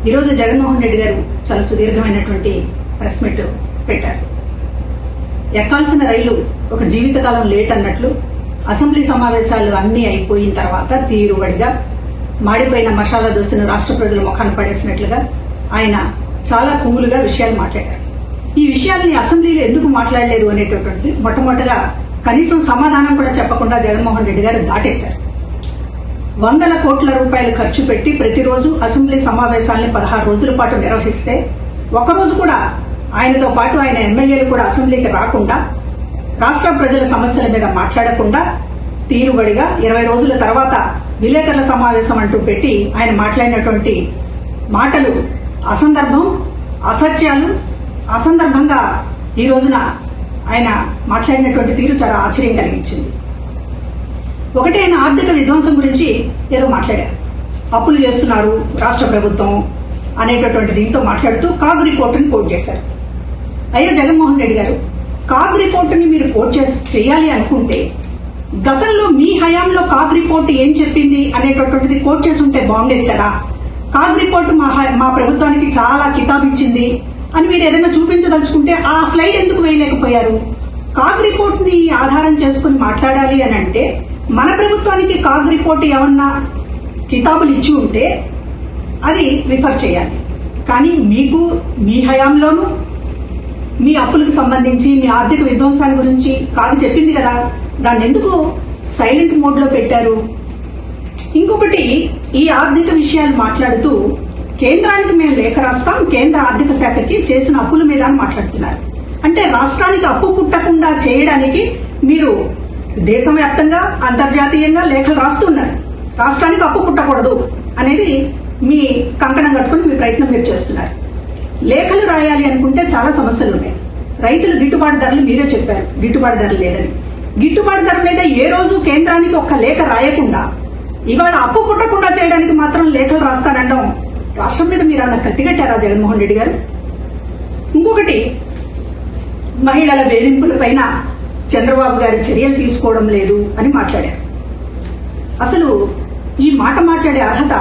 ఈరోజు జగన్మోహన్ రెడ్డి గారు చాలా సుదీర్ఘమైనటువంటి ప్రెస్ మీట్ పెట్టారు. ఎక్కాల్సిన రైలు ఒక జీవితకాలం లేట్ అన్నట్లు అసెంబ్లీ సమావేశాలు అన్నీ అయిపోయిన తర్వాత తీరుబడిగా మాడిపోయిన మసాలా దోశను రాష్ట్ర ప్రజల ముఖాన్ని పడేసినట్లుగా ఆయన చాలా కూలుగా విషయాలు మాట్లాడారు. ఈ విషయాల్ని అసెంబ్లీలో ఎందుకు మాట్లాడలేదు అనేటటువంటి మొట్టమొదటిగా కనీసం సమాధానం కూడా చెప్పకుండా జగన్మోహన్ రెడ్డి గారు దాటేశారు. 100 కోట్ల రూపాయలు ఖర్చు పెట్టి ప్రతిరోజు అసెంబ్లీ సమావేశాలను 16 రోజుల పాటు నిర్వహిస్తే ఒకరోజు కూడా ఆయనతో పాటు ఆయన ఎమ్మెల్యేలు కూడా అసెంబ్లీకి రాకుండా రాష్ట్ర ప్రజల సమస్యల మీద మాట్లాడకుండా తీరుబడిగా 20 రోజుల తర్వాత విలేకరుల సమావేశం అంటూ పెట్టి ఆయన మాట్లాడినటువంటి మాటలు అసందర్భం, అసత్యాలు. అసందర్భంగా ఈ రోజున ఆయన మాట్లాడినటువంటి తీరు చాలా ఆశ్చర్యం కలిగించింది. ఒకటి, ఆయన ఆర్థిక విధ్వంసం గురించి ఏదో మాట్లాడారు. అప్పులు చేస్తున్నారు రాష్ట్ర ప్రభుత్వం అనేటటువంటి దీంతో మాట్లాడుతూ కాగ్ రిపోర్టుని కోట్ చేశారు. అయ్యో జగన్మోహన్ రెడ్డి గారు, కాగ్ రిపోర్టుని మీరు కోట్ చేయాలి అనుకుంటే గతంలో మీ హయాంలో కాగ్ రిపోర్టు ఏం చెప్పింది అనేటటువంటిది కోట్ చేసి ఉంటే బాగుండేది కదా. కాగ్ రిపోర్టు మా ప్రభుత్వానికి చాలా కితాబ్ ఇచ్చింది అని మీరు ఏదైనా చూపించదలుచుకుంటే ఆ స్లైడ్ ఎందుకు వేయలేకపోయారు? కాగ్ రిపోర్ట్ ని ఆధారం చేసుకుని మాట్లాడాలి అని అంటే మన ప్రభుత్వానికి కాగ్ రిపోర్ట్ ఏమన్నా కితాబులు ఇచ్చి ఉంటే అది రిఫర్ చేయాలి. కానీ మీకు మీ హయాంలోనూ మీ అప్పులకు సంబంధించి మీ ఆర్థిక విధ్వంసాన్ని గురించి కాదు చెప్పింది కదా, దాన్ని ఎందుకు సైలెంట్ మోడ్ లో పెట్టారు? ఇంకొకటి, ఈ ఆర్థిక విషయాలు మాట్లాడుతూ కేంద్రానికి మేము లేఖ రాస్తాం, కేంద్ర ఆర్థిక శాఖకి చేసిన అప్పుల మీద అని మాట్లాడుతున్నారు. అంటే రాష్ట్రానికి అప్పు పుట్టకుండా చేయడానికి మీరు దేశవ్యాప్తంగా అంతర్జాతీయంగా లేఖలు రాస్తున్నారు. రాష్ట్రానికి అప్పు పుట్టకూడదు అనేది మీ కంకణం కట్టుకుని మీ ప్రయత్నం మీరు చేస్తున్నారు. లేఖలు రాయాలి అనుకుంటే చాలా సమస్యలు ఉన్నాయి. రైతులు గిట్టుబాటు ధరలు మీరే చెప్పారు, గిట్టుబాటు ధర లేదని. గిట్టుబాటు ధర మీద ఏ రోజు కేంద్రానికి ఒక్క లేఖ రాయకుండా ఇవాళ అప్పు పుట్టకుండా చేయడానికి మాత్రం లేఖలు రాస్తానండం రాష్ట్రం మీద మీరు అలా కత్తిగట్టారా జగన్మోహన్ రెడ్డి గారు? ఇంకొకటి, మహిళల వేధింపులపైన చంద్రబాబు గారి చర్యలు తీసుకోవడం లేదు అని మాట్లాడారు. అసలు ఈ మాట మాట్లాడే అర్హత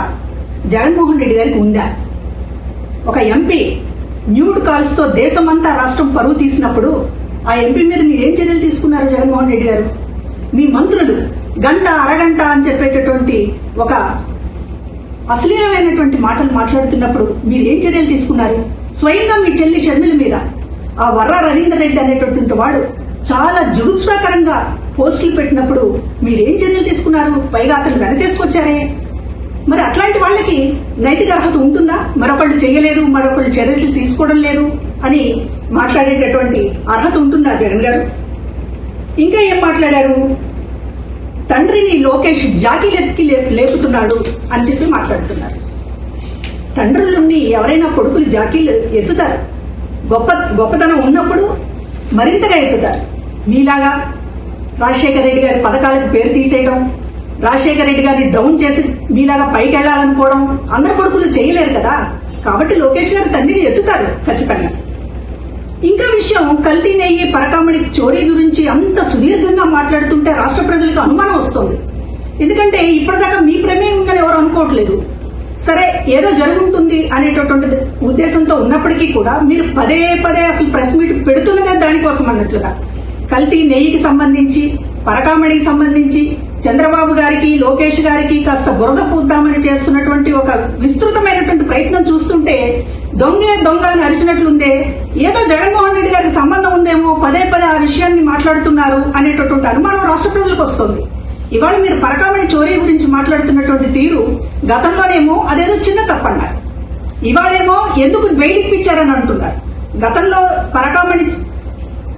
జగన్మోహన్ రెడ్డి గారికి ఉందా? ఒక ఎంపీ న్యూడ్ కాల్స్ తో దేశమంతా రాష్ట్రం పరువు తీసినప్పుడు ఆ ఎంపీ మీద మీరేం చర్యలు తీసుకున్నారు జగన్మోహన్ రెడ్డి గారు? మీ మంత్రులు గంట అరగంట అని చెప్పేటటువంటి ఒక అశ్లీలమైనటువంటి మాటలు మాట్లాడుతున్నప్పుడు మీరేం చర్యలు తీసుకున్నారు? స్వయంగా మీ చెల్లి షర్మిల మీద ఆ వర్ర రవీందర్ రెడ్డి అనేటటువంటి వాడు చాలా జుగుప్సాకరంగా పోస్టులు పెట్టినప్పుడు మీరేం చర్యలు తీసుకున్నారు? పైగా అతను వెనకేసుకొచ్చారే. మరి అట్లాంటి వాళ్ళకి నైతిక అర్హత ఉంటుందా? మరొకళ్ళు చేయలేదు, మరొకళ్ళు చర్యలు తీసుకోవడం లేదు అని మాట్లాడేటటువంటి అర్హత ఉంటుందా జగన్ గారు? ఇంకా ఏం మాట్లాడారు? తండ్రిని లోకేష్ జాకీలెత్తి లేపుతున్నాడు అని చెప్పి మాట్లాడుతున్నారు. తండ్రులని ఎవరైనా కొడుకులు జాకీలు ఎత్తుతారు. గొప్పతనం ఉన్నప్పుడు మరింతగా ఎత్తుతారు. మీలాగా రాజశేఖర రెడ్డి గారి పథకాలకు పేరు తీసేయడం, రాజశేఖర రెడ్డి గారిని డౌన్ చేసి మీలాగా పైకి వెళ్లాలనుకోవడం అందరు కొడుకులు చేయలేరు కదా. కాబట్టి లోకేష్ గారు తండ్రిని ఎత్తుతారు ఖచ్చితంగా. ఇంకా విషయం, కల్తీ నెయ్యి పరకామణి చోరీ గురించి అంత సుదీర్ఘంగా మాట్లాడుతుంటే రాష్ట్ర ప్రజలకు అనుమానం వస్తుంది. ఎందుకంటే ఇప్పటిదాకా మీ ప్రమేయం ఉందని ఎవరు అనుకోవట్లేదు. సరే, ఏదో జరుగుతుంది అనేటటువంటి ఉద్దేశంతో ఉన్నప్పటికీ కూడా మీరు పదే పదే అసలు ప్రెస్ మీట్ పెడుతున్నదే దానికోసం అన్నట్లుగా. కల్తీ నెయ్యికి సంబంధించి, పరకామణికి సంబంధించి చంద్రబాబు గారికి, లోకేష్ గారికి కాస్త బురద పూద్దామని చేస్తున్నటువంటి ఒక విస్తృతమైనటువంటి ప్రయత్నం చూస్తుంటే దొంగే దొంగ అని అరిచినట్లుందే. ఏదో జగన్మోహన్ రెడ్డి గారికి సంబంధం ఉందేమో, పదే పదే ఆ విషయాన్ని మాట్లాడుతున్నారు అనేటటువంటి అనుమానం రాష్ట్ర ప్రజలకు వస్తుంది. ఇవాళ మీరు పరకామణి చోరీ గురించి మాట్లాడుతున్నటువంటి తీరు గతంలోనేమో అదేదో చిన్న తప్పన్నారు, ఇవాళేమో ఎందుకు బెయిల్ ఇప్పించారని అంటున్నారు. గతంలో పరకామణి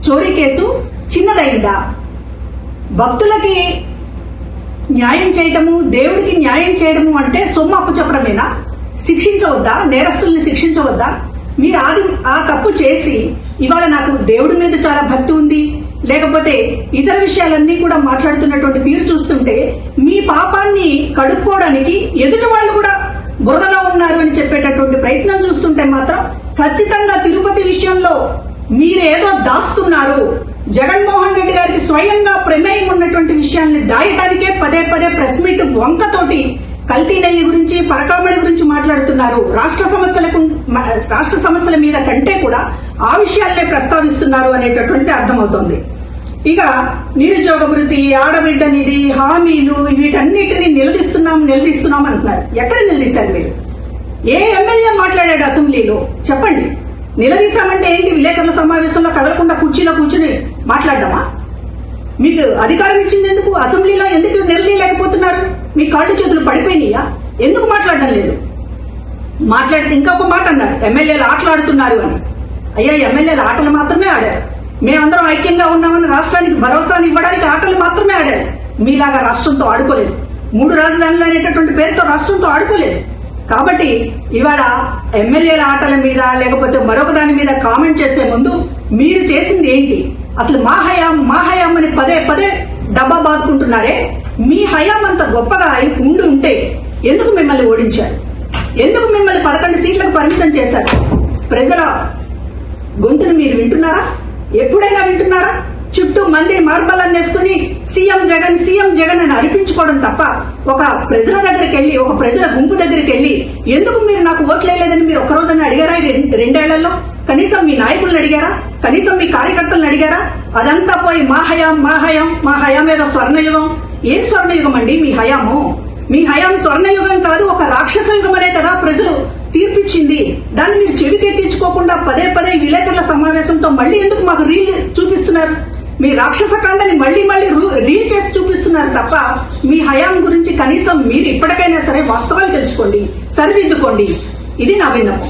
చోరీ కేసు చిన్నదైందా? భక్తులకి న్యాయం చేయటము, దేవుడికి న్యాయం చేయడము అంటే సొమ్ము అప్పు చెప్పడమేనా? శిక్షించవద్దా? నేరస్తుల్ని శిక్షించవద్దా? మీరు ఆ తప్పు చేసి ఇవాళ నాకు దేవుడి మీద చాలా భక్తి ఉంది, లేకపోతే ఇతర విషయాలన్నీ కూడా మాట్లాడుతున్నటువంటి తీరు చూస్తుంటే మీ పాపాన్ని కడుక్కోవడానికి ఎదుటి వాళ్ళు కూడా బురదలో ఉన్నారు అని చెప్పేటటువంటి ప్రయత్నం చూస్తుంటే మాత్రం ఖచ్చితంగా తిరుపతి విషయంలో మీరేదో దాస్తున్నారు. జగన్మోహన్ రెడ్డి గారికి స్వయంగా ప్రమేయం ఉన్నటువంటి విషయాల్ని దాయటానికే పదే పదే ప్రెస్ మీట్ వంకతోటి కల్తీ నెయ్యి గురించి, పరకామణి గురించి మాట్లాడుతున్నారు. రాష్ట్ర సమస్యల మీద కంటే కూడా ఆ విషయాలనే ప్రస్తావిస్తున్నారు అనేటటువంటిది అర్థమవుతోంది. ఇక నిరుద్యోగ వృత్తి, ఆడబిడ్డ నిధి, హామీలు, వీటన్నిటిని నిలదీస్తున్నాం అంటున్నారు. ఎక్కడ నిలదీశారు మీరు? ఏ ఎమ్మెల్యే మాట్లాడాడు అసెంబ్లీలో? చెప్పండి. నిలదీశామంటే ఏంటి? విలేకరుల సమావేశంలో కదలకుండా కుర్చీలో కూర్చుని మాట్లాడడమా? మీకు అధికారం ఇచ్చింది ఎందుకు? అసెంబ్లీలో ఎందుకు నిలదీయలేకపోతున్నారు? మీ కాళ్ళు చేతులు పడిపోయినాయా? ఎందుకు మాట్లాడడం లేదు? మాట్లాడితే ఇంకొక మాట అన్నారు, ఎమ్మెల్యేలు ఆటలాడుతున్నారు అని. అయ్యా, ఎమ్మెల్యేలు ఆటలు మాత్రమే ఆడారు. మేమందరం ఐక్యంగా ఉన్నామని రాష్ట్రానికి భరోసాని ఇవ్వడానికి ఆటలు మాత్రమే ఆడారు. మీలాగా రాష్ట్రంతో ఆడుకోలేదు. 3 రాజధానులు అనేటటువంటి పేరుతో రాష్ట్రంతో ఆడుకోలేదు. కాబట్టి ఇవాళ ఎమ్మెల్యేల ఆటల మీద లేకపోతే మరొక దాని మీద కామెంట్ చేసే ముందు మీరు చేసింది ఏంటి? అసలు మా హయాం అని పదే డబ్బా బాదుకుంటున్నారే. మీ హయాం అంత గొప్పగా ఉంటే ఎందుకు మిమ్మల్ని ఓడించారు? ఎందుకు మిమ్మల్ని 11 సీట్లకు పరిమితం చేశారు? ప్రజల గొంతును మీరు వింటున్నారా? ఎప్పుడైనా వింటున్నారా? చుట్టూ మంది మార్బలన్నేసుకుని సీఎం జగన్ అని అనిపించుకోవడం తప్ప ఒక ప్రజల దగ్గరికి వెళ్ళి, ఒక ప్రజల గుంపు దగ్గరికి వెళ్ళి ఎందుకు మీరు నాకు ఓట్లు వేయలేదని మీరు ఒక్కరోజున అడిగారా? 2 ఏళ్లలో కనీసం మీ నాయకులను అడిగారా? కనీసం మీ కార్యకర్తలను అడిగారా? అదంతా పోయి మా హయాం ఏదో స్వర్ణయుగం. ఏం స్వర్ణయుగం అండి మీ హయాము? మీ హయాం స్వర్ణయుగం కాదు, ఒక రాక్షస యుగం అనే కదా ప్రజలు తీర్పిచ్చింది. దాన్ని మీరు చెవికెక్కించుకోకుండా పదే విలేకరుల సమావేశంతో మళ్ళీ ఎందుకు మాకు రీల్ చూపిస్తున్నారు? మీ రాక్షస కాండని మళ్ళీ రీల్ చేసి చూపిస్తున్నారు తప్ప మీ హయాం గురించి కనీసం మీరు ఇప్పటికైనా సరే వాస్తవాలు తెలుసుకోండి, సరిదిద్దుకోండి. ఇది నా విన్నపం.